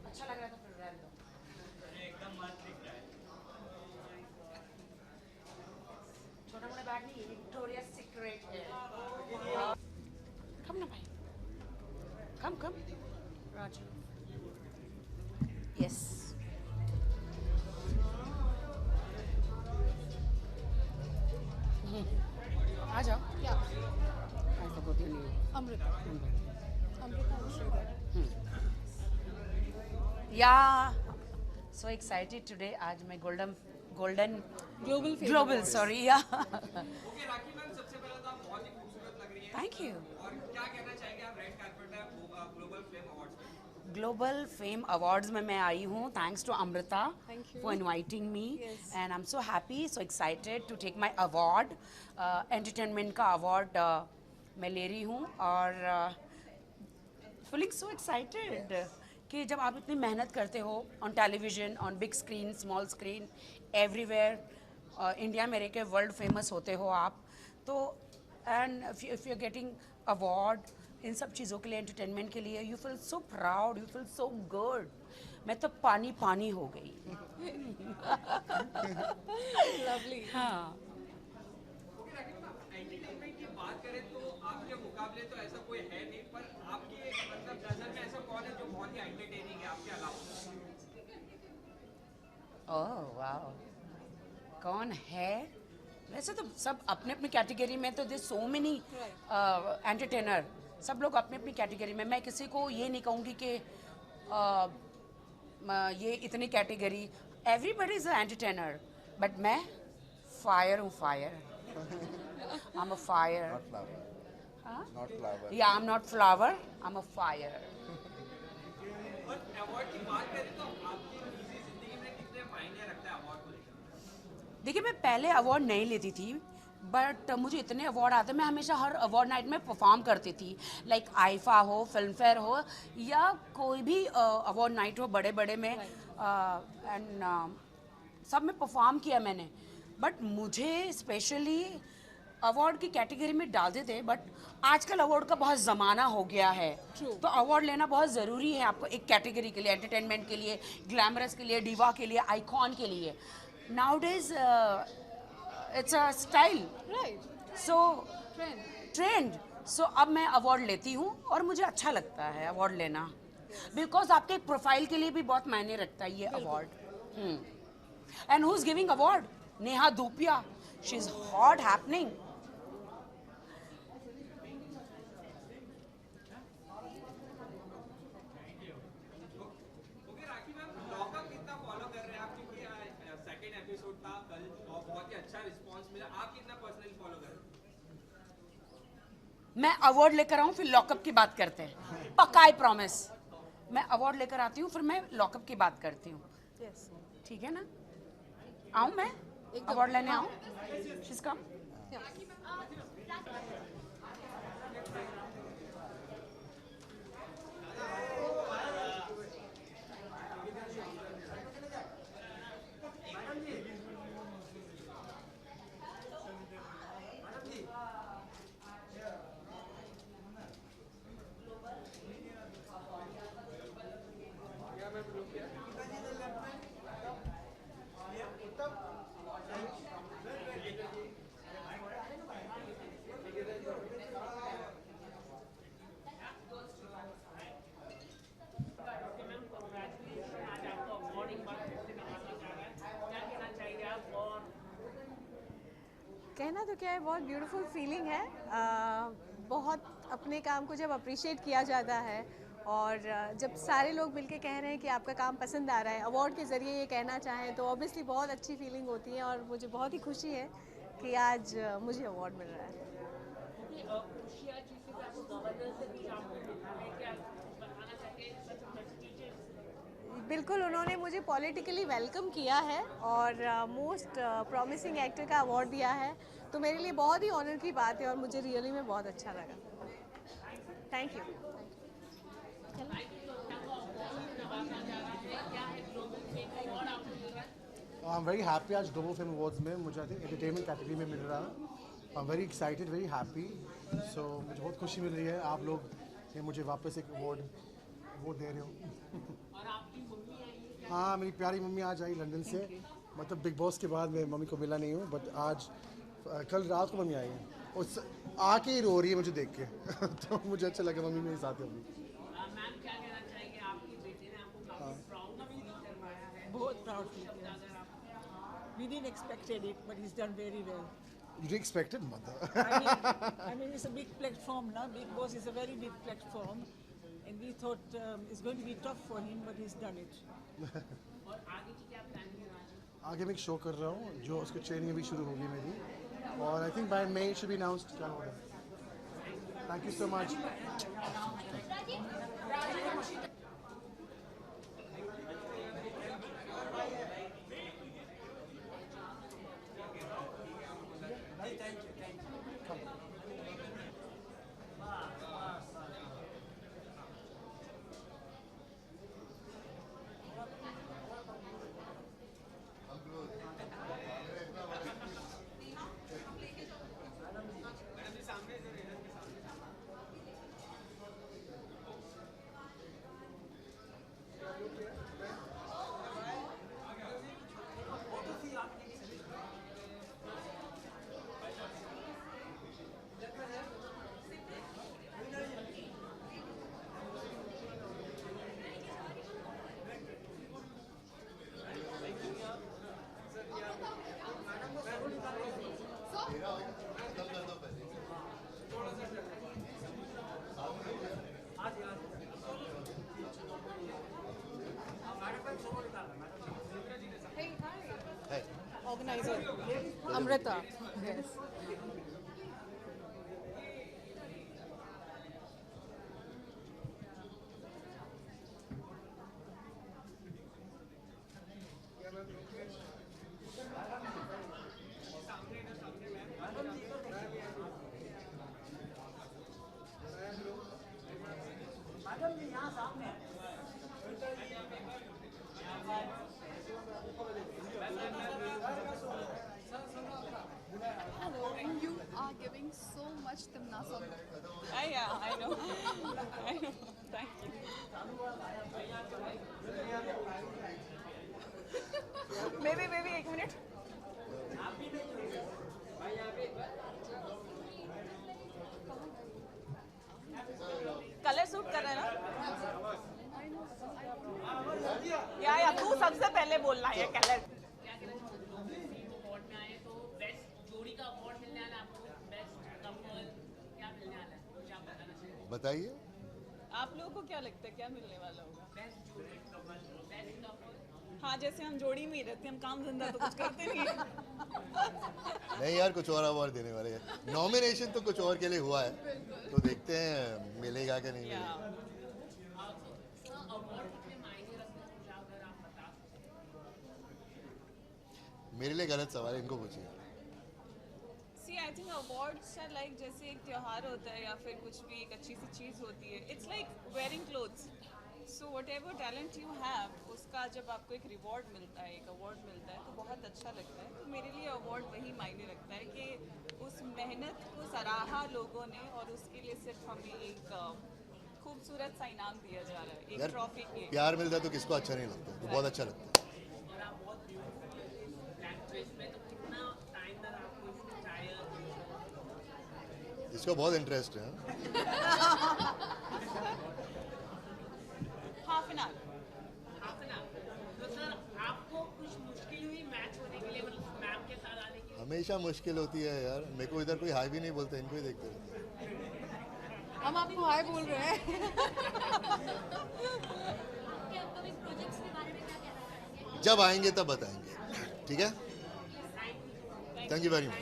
अच्छा लग रहा है तो फिर रहने दो। एकदम मस्त दिख रहा है। छोटा मोटा बैग नहीं, विक्टोरिया सीक्रेट है। कम ना भाई, कम कम राजू। यस, आ जाओ। क्या? I forgot your name. Amrita. Amrita Shridhar. Yeah so excited today. आज मैं golden golden global global sorry yeah okay Rakhi ma'am, सबसे पहले तो आप बहुत ही खूबसूरत लग रही हैं। Thank you. और क्या कहना चाहेंगे आप रेड कार्पेट में ग्लोबल फ्लेम अवार्ड्स में? ग्लोबल फेम अवार्ड्स में मैं आई हूँ thanks to Amrita Thank you. For inviting me Yes. And I am so happy so excited to take my award. Entertainment का अवार्ड मैं ले रही हूँ और फीलिंग सो एक्साइटेड कि जब आप इतनी मेहनत करते हो on television, on big screen, small screen, everywhere, India में रह के वर्ल्ड फेमस होते हो आप, तो and if you are getting award in सब चीज़ों के लिए, एंटरटेनमेंट के लिए, you feel so proud, you feel so good. मैं तो पानी पानी हो गई। लवली। हाँ, ओके राखी मैम, एंटरटेनमेंट की बात करें तो आपके मुकाबले तो ऐसा कोई है नहीं, पर आपके मतलब नजर में ऐसा कौन है जो बहुत ही एंटरटेनिंग है आपके अलावा? ओह वाओ, कौन है? वैसे तो सब अपने अपनी कैटेगरी में, तो दिस सो मेनी एंटरटेनर, सब लोग अपनी अपनी कैटेगरी में। मैं किसी को ये नहीं कहूँगी कि ये इतनी category, everybody is a entertainer, but मैं फायर हूँ, fire. I am a fire. Not flower. Not flower. या I am not flower, I am a fire. और अवार्ड की बात करें तो आपकी निजी जिंदगी में कितने मायने रखता है अवार्ड को लेकर? देखिए, मैं पहले अवार्ड नहीं लेती थी, बट मुझे इतने अवार्ड आते, मैं हमेशा हर अवार्ड नाइट में परफॉर्म करती थी, लाइक आईफा हो, फिल्म फेयर हो, या कोई भी अवार्ड नाइट हो बड़े बड़े में, एंड सब में परफॉर्म किया मैंने। बट मुझे स्पेशली अवार्ड की कैटेगरी में डाल देते, बट आजकल अवार्ड का बहुत ज़माना हो गया है। True. तो अवार्ड लेना बहुत ज़रूरी है आपको एक कैटेगरी के लिए, एंटरटेनमेंट के लिए, ग्लैमरस के लिए, डिवा के लिए, आइकॉन के लिए। Nowadays it's a style, right. So trend. Trend. So अब मैं अवार्ड लेती हूँ और मुझे अच्छा लगता है अवार्ड लेना, बिकॉज आपके प्रोफाइल के लिए भी बहुत मायने रखता है ये award. And who is giving award? Neha Dhupia, she is hot happening. Okay Rakhi ma'am, lockup कितना फॉलो कर रहे हैं आप? क्योंकि सेकंड एपिसोड था कल और बहुत ही अच्छा रिस्पांस मिला, आप कितना पर्सनली फॉलो कर रहे हैं? मैं अवार्ड लेकर आऊँ फिर लॉकअप की बात करते हैं, पक्का, आई प्रॉमिस। मैं अवार्ड लेकर आती हूँ फिर मैं लॉकअप की बात करती हूँ, यस। ठीक है ना? आऊँ मैं एकदम। अवार्ड लेने आऊँ? शीज कम। कहना तो क्या है, बहुत ब्यूटीफुल फीलिंग है। बहुत अपने काम को जब अप्रिशिएट किया जाता है और जब सारे लोग मिलके कह रहे हैं कि आपका काम पसंद आ रहा है, अवार्ड के ज़रिए ये कहना चाहें, तो ऑब्वियसली बहुत अच्छी फीलिंग होती है और मुझे बहुत ही खुशी है कि आज मुझे अवार्ड मिल रहा है। बिल्कुल, उन्होंने मुझे पॉलिटिकली वेलकम किया है और मोस्ट प्रॉमिसिंग एक्टर का अवार्ड दिया है, तो मेरे लिए बहुत ही ऑनर की बात है और मुझे रियली में बहुत अच्छा लगा। Thank you. I am very happy आज ग्लोबल फिल्म अवार्ड्स में मुझे आई थिंक एंटरटेनमेंट कैटेगरी में मिल रहा है। I am very excited, very happy. So मुझे बहुत खुशी मिल रही है, आप लोग ये मुझे वापस एक अवार्ड दे रहे हो। और आपकी हाँ मेरी प्यारी मम्मी आज आई लंदन से, मतलब बिग बॉस के बाद मैं मम्मी को मिला नहीं हूँ, बट आज कल रात को मम्मी आई है, उस आके ही रो रही है मुझे देख के तो मुझे अच्छा लगा मम्मी मेरे साथ है अभी। मैम क्या कहना चाहेंगे, आपकी बेटी ने आपको काफी प्राउड फील करवाया है। बहुत proud feel, yes. We didn't expected it, but he's done very well. You didn't expect it, mother? I mean, it's a big platform now. Big Boss is a very big platform, and we thought it's going to be tough for him, but he's done it. और आगे की क्या planning है आज? आगे मैं एक show कर रहा हूँ जो उसकी ट्रेनिंग अभी शुरू होगी मेरी, और I think by May should be announced क्या होगा। Thank you so much. Organizer, Amrita. Yes. Hello, you are giving so much Timnasam. Yeah, I know. I know. Thank you. Maybe एक मिनट. कलर सूट कर रहे हैं ना? या तू सबसे पहले बोलना है कलर. बताइए। आप लोगों को क्या लगता है क्या मिलने वाला होगा? हाँ, जैसे हम जोड़ी में ही रहते हैं, हम काम धंधा तो कुछ करते नहीं है. नहीं यार, कुछ और अवार्ड देने वाले हैं। नॉमिनेशन तो कुछ और के लिए हुआ है, तो देखते हैं मिलेगा कि नहीं मिलेगा। मेरे लिए गलत सवाल है, इनको पूछिए। See, I think awards are like जैसे एक त्योहार होता है या फिर कुछ भी एक अच्छी सी चीज़ होती है. It's like wearing clothes. So whatever talent you have, उसका जब आपको एक रिवॉर्ड मिलता है, एक अवार्ड मिलता है, तो बहुत अच्छा लगता है. तो मेरे लिए अवार्ड वही मायने रखता है कि उस मेहनत को सराहा लोगों ने और उसके लिए सिर्फ हमें एक खूबसूरत सा इनाम दिया जा रहा है, एक ट्रॉफी के. प्यार मिलता है तो किसको अच्छा नहीं लगता, तो बहुत अच्छा लगता है। इसको बहुत इंटरेस्ट है। Half an hour. तो सर आपको कुछ मुश्किल हुई मैच होने के लिए, मतलब मैम के साथ आने की? हमेशा मुश्किल होती है यार, मेरे को इधर कोई हाई भी नहीं बोलता, इनको ही देखते रहते हैं। हम आपको हाय बोल रहे हैं. जब आएंगे तब बताएंगे, ठीक है? Thank you very much.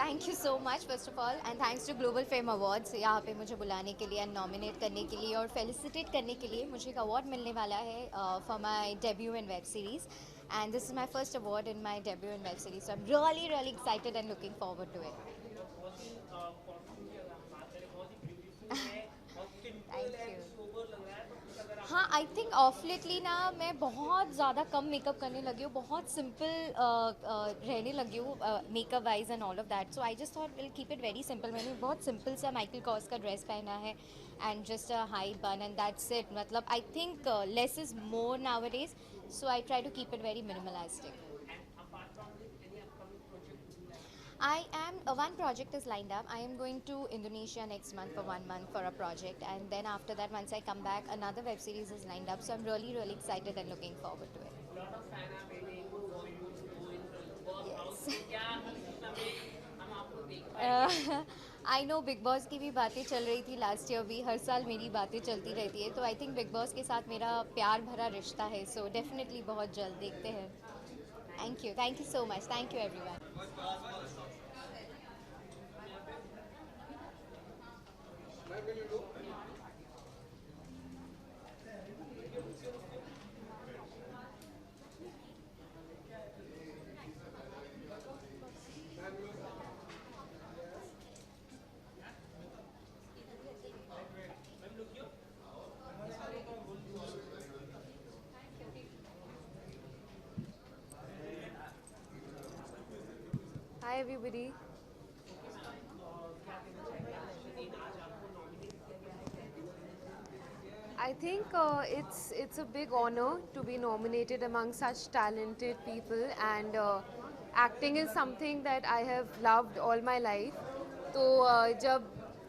Thank you so much first of all and thanks to global fame awards यहाँ पे मुझे बुलाने के लिए एंड नॉमिनेट करने के लिए और फेलिसिटेट करने के लिए। मुझे एक अवार्ड मिलने वाला है for my debut in web series and this is my first award in my debut in web series, so I am really excited and looking forward to it. हाँ, आई थिंक ऑफ लेटली ना मैं बहुत ज़्यादा कम makeup करने लगी हूँ, बहुत simple रहने लगी हूँ makeup wise and all of that, so I just thought will keep it very simple. मैंने बहुत सिंपल सा माइकल कॉर्स का ड्रेस पहना है and just a high bun and that's it. मतलब I think less is more nowadays, so I try to keep it very minimalistic. One project is lined up. I am going to Indonesia next month for 1 month for a project, and then after that, once I come back, another web series is lined up. So I'm really, really excited and looking forward to it. Yes. I know big boss की भी बातें चल रही थी last year भी, हर साल मेरी बातें चलती रहती है, तो आई थिंक बिग बॉस के साथ मेरा प्यार भरा रिश्ता है, सो डेफिनेटली बहुत जल्द देखते हैं। Thank you so much, thank you everyone. Hi everybody. I think it's a big honor to be nominated among such talented people, and acting is something that I have loved all my life. तो जब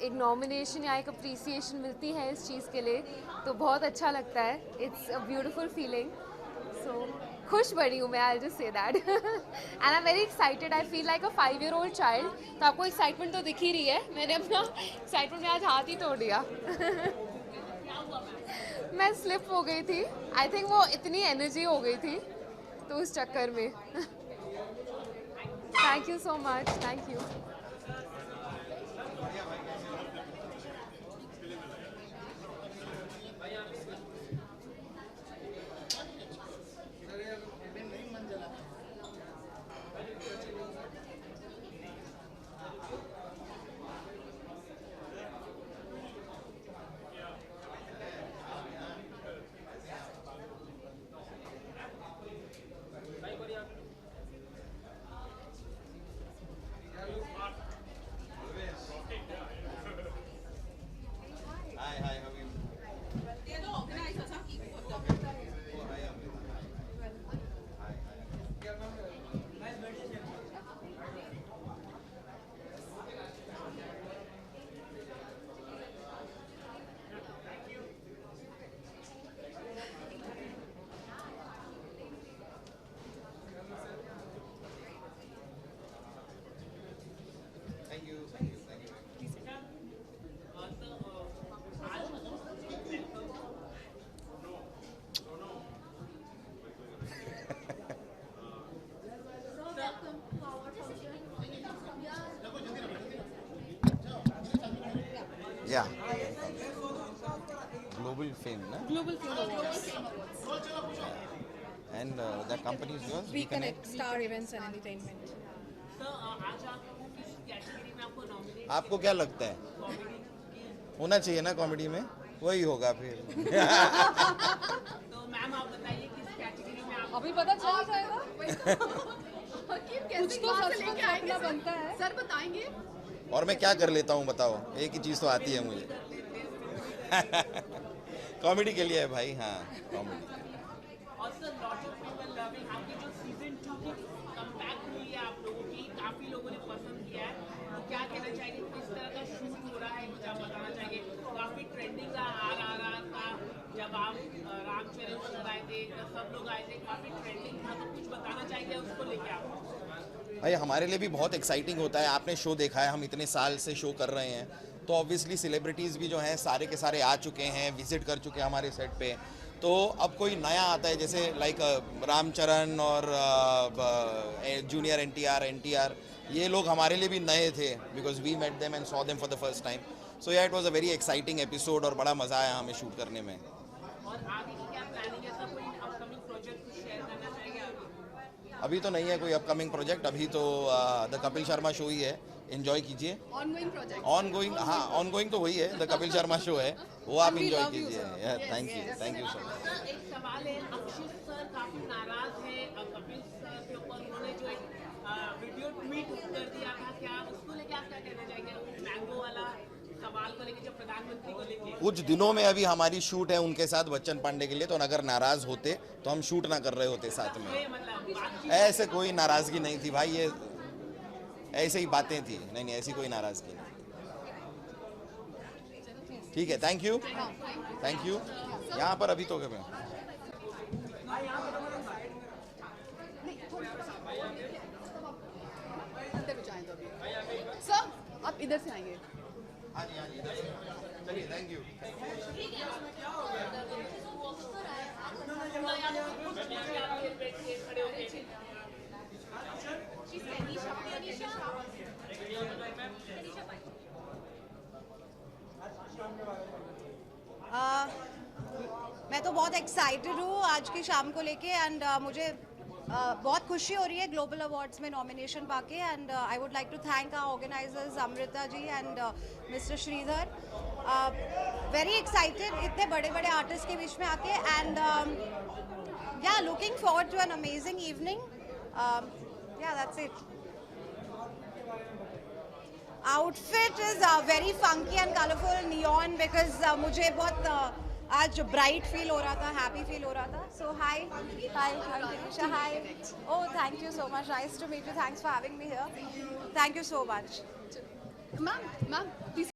एक nomination या एक appreciation मिलती है इस चीज़ के लिए तो बहुत अच्छा लगता है। इट्स अ ब्यूटिफुल फीलिंग, सो खुश बड़ी हूँ मैं, I just say that and I am very excited. I feel like a 5-year-old child. तो आपको एक्साइटमेंट तो दिख ही रही है, मैंने अपना एक्साइटमेंट में आज हाथ ही तोड़ दिया मैं स्लिप हो गई थी, आई थिंक वो इतनी एनर्जी हो गई थी तो उस चक्कर में thank you so much, thank you. Yeah. Global fame, na? Global Film Awards. And that company is yours? Reconnect, Star Events and Entertainment. आपको क्या लगता है होना चाहिए ना कॉमेडी में? वही होगा फिर तो मैम आप बताइए किस कैटेगरी में आप अभी पता चल जाएगा कुछ तो लेके आएंगे बनता है सर, बताएंगे। और मैं क्या कर लेता हूँ बताओ, एक ही चीज़ तो आती है मुझे कॉमेडी के लिए है भाई, हाँ कॉमेडी। और sir lot of people loving आपकी जो सीजन 2 की कमबैक हुई है आप लोगों की, काफी लोगों ने पसंद किया है, तो क्या कहना चाहेंगे किस तरह का शूट हो रहा है, कुछ आप बताना चाहेंगे? काफी ट्रेंडिंग का आ रहा था जब आप रामचरण सर आए थे, सब लोग आए थे, काफी ट्रेंडिंग था, तो कुछ बताना चाहेंगे उसको लेके आप? भाई हमारे लिए भी बहुत एक्साइटिंग होता है, आपने शो देखा है, हम इतने साल से शो कर रहे हैं, तो ऑब्वियसली सेलिब्रिटीज़ भी जो हैं सारे के सारे आ चुके हैं, विजिट कर चुके हैं हमारे सेट पे, तो अब कोई नया आता है जैसे लाइक रामचरण और जूनियर एनटीआर, ये लोग हमारे लिए भी नए थे because we met them and saw them for the first time. So yeah it was a very exciting episode और बड़ा मज़ा आया हमें शूट करने में. और आगे की क्या प्लानिंग है? ऐसा कोई अपकमिंग प्रोजेक्ट कुछ शेयर करना चाहेंगे आप? अभी तो नहीं है कोई अपकमिंग प्रोजेक्ट, अभी तो द कपिल शर्मा शो ही है. एंजॉय कीजिए. ऑनगोइंग प्रोजेक्ट ऑनगोइंग, हाँ ऑनगोइंग तो वही है, द कपिल शर्मा शो है, वो आप एंजॉय कीजिए. Thank you so much. Sir एक सवाल है, अक्षित सर काफी नाराज है कपिल सर के ऊपर. उन्होंने जो एक वीडियो ट्वीट कर दिया था, क्या उसको लेके आप क्या कहना चाहेंगे? मैंगो वाला सवाल को लेके, जो प्रधानमंत्री को लेके. कुछ दिनों में अभी हमारी शूट है उनके साथ बच्चन पांडे के लिए, तो अगर नाराज होते तो हम शूट ना कर रहे होते साथ में. मतलब बातचीत ऐसे कोई नाराजगी नहीं थी भाई, ये ऐसे ही बातें थी. नहीं ऐसी कोई नाराजगी नहीं. ठीक है, थैंक यू. यहाँ पर अभी तो क्या सर आप इधर से आएंगे. चलिए, थैंक यू. मैं तो बहुत एक्साइटेड हूँ आज की शाम को लेके एंड मुझे बहुत खुशी हो रही है ग्लोबल अवार्ड्स में नॉमिनेशन पाके. And I would like to thank our organisers Amrita ji and mister Shridhar. Very excited इतने बड़े बड़े आर्टिस्ट के बीच में आके. And yeah looking forward to an amazing evening. Yeah that's it. Outfit is very funky and colourful neon because मुझे बहुत आज bright feel हो रहा था, हैप्पी फील हो रहा था. So hi Dirisha, hi. Oh thank you so much, nice to meet you. Thanks for having me here. Thank you so much. Ma'am please